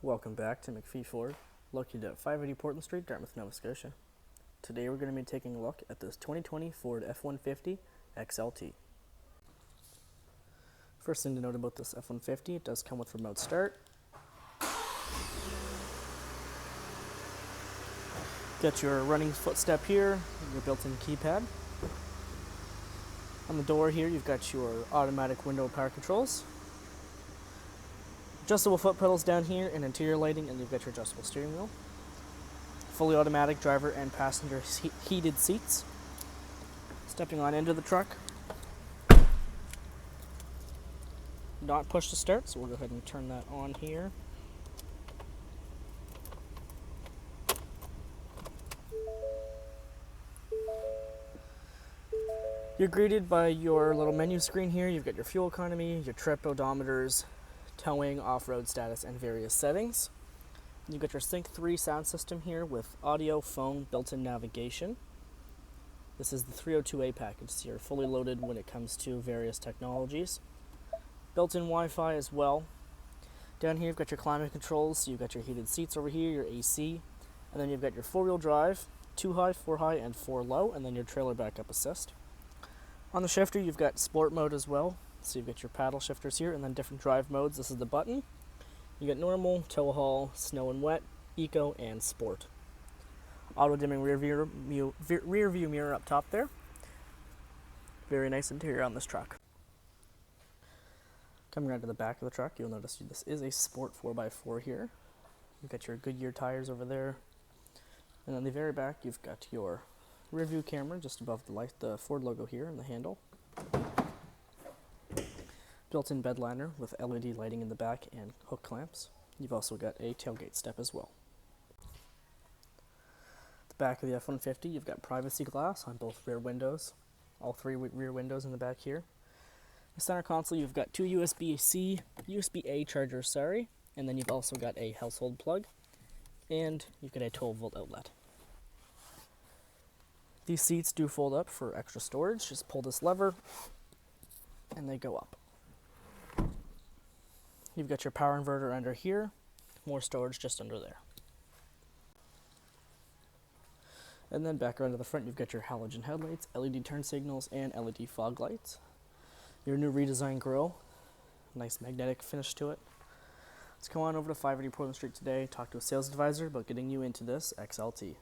Welcome back to MacPhee Ford, located at 580 Portland Street, Dartmouth, Nova Scotia. Today we're going to be taking a look at this 2020 Ford F-150 XLT. First thing to note about this F-150, it does come with remote start. Got your running footstep here, your built-in keypad. On the door here you've got your automatic window power controls. Adjustable foot pedals down here and interior lighting, and you've got your adjustable steering wheel. Fully automatic driver and passenger heated seats. Stepping on into the truck. Not push to start, so we'll go ahead and turn that on here. You're greeted by your little menu screen here. You've got your fuel economy, your trip odometers, towing, off-road status, and various settings. You've got your Sync 3 sound system here with audio, phone, built-in navigation. This is the 302A package, so you're fully loaded when it comes to various technologies. Built-in Wi-Fi as well. Down here you've got your climate controls, so you've got your heated seats over here, your AC, and then you've got your 4-wheel drive, 2 high, 4 high, and 4 low, and then your trailer backup assist. On the shifter you've got sport mode as well. So you've got your paddle shifters here and then different drive modes. This is the button. You got normal, tow haul, snow and wet, eco, and sport. Auto dimming rear view mirror up top there. Very nice interior on this truck. Coming around to the back of the truck, you'll notice this is a sport 4x4 here. You've got your Goodyear tires over there. And on the very back you've got your rear view camera just above the Ford logo here and the handle. Built-in bed liner with LED lighting in the back and hook clamps. You've also got a tailgate step as well. The back of the F-150, you've got privacy glass on both rear windows, all 3 rear windows in the back here. The center console, you've got 2 USB-A chargers, and then you've also got a household plug, and you've got a 12-volt outlet. These seats do fold up for extra storage. Just pull this lever, and they go up. You've got your power inverter under here, more storage just under there. And then back around to the front, you've got your halogen headlights, LED turn signals, and LED fog lights. Your new redesigned grille, nice magnetic finish to it. Let's come on over to 580 Portland Street today, talk to a sales advisor about getting you into this XLT.